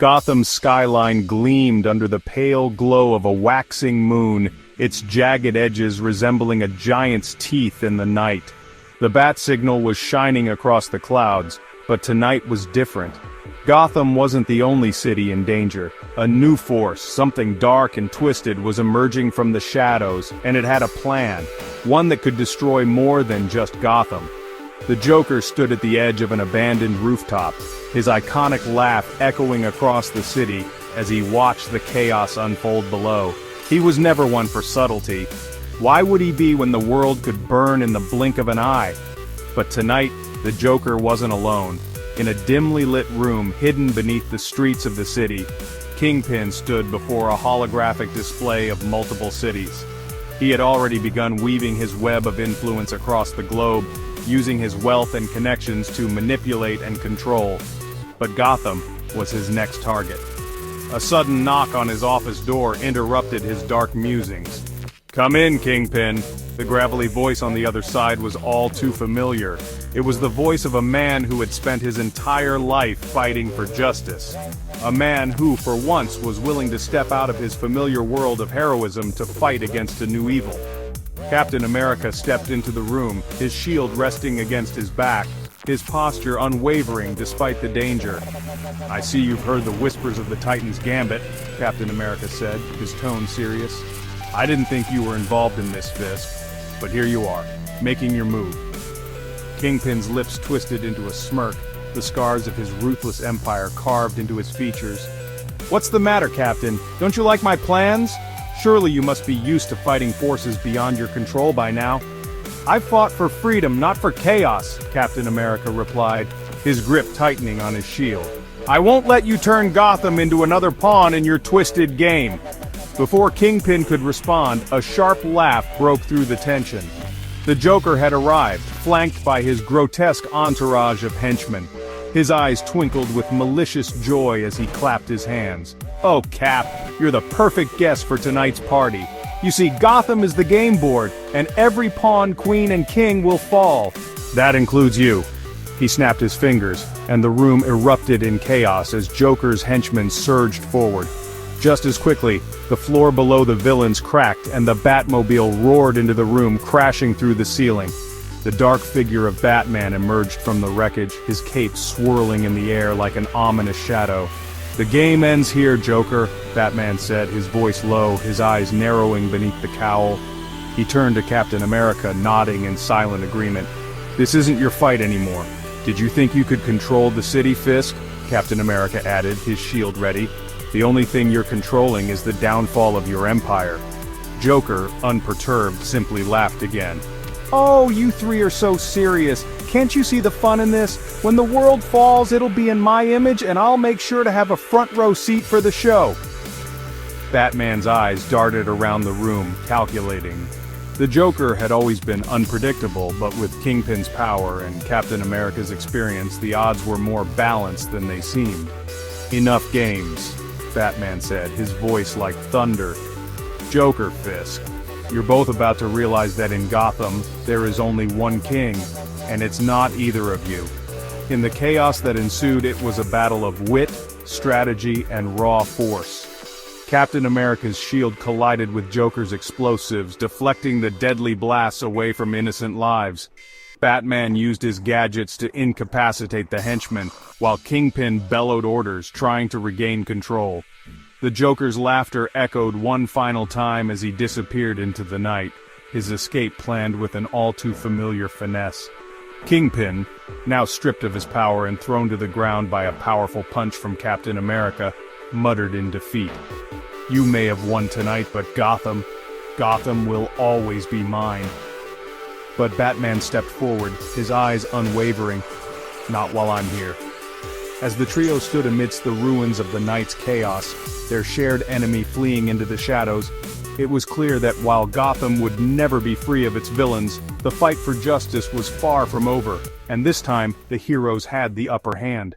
Gotham's skyline gleamed under the pale glow of a waxing moon, its jagged edges resembling a giant's teeth in the night. The bat signal was shining across the clouds, but tonight was different. Gotham wasn't the only city in danger. A new force, something dark and twisted, was emerging from the shadows, and it had a plan, one that could destroy more than just Gotham. The Joker stood at the edge of an abandoned rooftop, his iconic laugh echoing across the city as he watched the chaos unfold below. He was never one for subtlety. Why would he be when the world could burn in the blink of an eye? But tonight, the Joker wasn't alone. In a dimly lit room hidden beneath the streets of the city, Kingpin stood before a holographic display of multiple cities. He had already begun weaving his web of influence across the globe, using his wealth and connections to manipulate and control. But Gotham was his next target. A sudden knock on his office door interrupted his dark musings. "Come in, Kingpin." The gravelly voice on the other side was all too familiar. It was the voice of a man who had spent his entire life fighting for justice. A man who, for once, was willing to step out of his familiar world of heroism to fight against a new evil. Captain America stepped into the room, his shield resting against his back, his posture unwavering despite the danger. "I see you've heard the whispers of the Titan's Gambit," Captain America said, his tone serious. "I didn't think you were involved in this, Fisk, but here you are, making your move." Kingpin's lips twisted into a smirk, the scars of his ruthless empire carved into his features. "What's the matter, Captain? Don't you like my plans? Surely you must be used to fighting forces beyond your control by now." "I've fought for freedom, not for chaos," Captain America replied, his grip tightening on his shield. "I won't let you turn Gotham into another pawn in your twisted game." Before Kingpin could respond, a sharp laugh broke through the tension. The Joker had arrived, flanked by his grotesque entourage of henchmen. His eyes twinkled with malicious joy as he clapped his hands. "Oh, Cap, you're the perfect guest for tonight's party. You see, Gotham is the game board, and every pawn, queen, and king will fall. That includes you." He snapped his fingers, and the room erupted in chaos as Joker's henchmen surged forward. Just as quickly, the floor below the villains cracked and the Batmobile roared into the room, crashing through the ceiling. The dark figure of Batman emerged from the wreckage, his cape swirling in the air like an ominous shadow. "The game ends here, Joker," Batman said, his voice low, his eyes narrowing beneath the cowl. He turned to Captain America, nodding in silent agreement. "This isn't your fight anymore. Did you think you could control the city, Fisk?" Captain America added, his shield ready. "The only thing you're controlling is the downfall of your empire." Joker, unperturbed, simply laughed again. "Oh, you three are so serious. Can't you see the fun in this? When the world falls, it'll be in my image, and I'll make sure to have a front row seat for the show." Batman's eyes darted around the room, calculating. The Joker had always been unpredictable, but with Kingpin's power and Captain America's experience, the odds were more balanced than they seemed. "Enough games," Batman said, his voice like thunder. "Joker, Fisk, you're both about to realize that in Gotham, there is only one king, and it's not either of you." In the chaos that ensued, it was a battle of wit, strategy, and raw force. Captain America's shield collided with Joker's explosives, deflecting the deadly blasts away from innocent lives. Batman used his gadgets to incapacitate the henchmen, while Kingpin bellowed orders, trying to regain control. The Joker's laughter echoed one final time as he disappeared into the night, his escape planned with an all-too-familiar finesse. Kingpin, now stripped of his power and thrown to the ground by a powerful punch from Captain America, muttered in defeat. "You may have won tonight, but Gotham will always be mine." But Batman stepped forward, his eyes unwavering. "Not while I'm here." As the trio stood amidst the ruins of the night's chaos, their shared enemy fleeing into the shadows, it was clear that while Gotham would never be free of its villains, the fight for justice was far from over, and this time the heroes had the upper hand.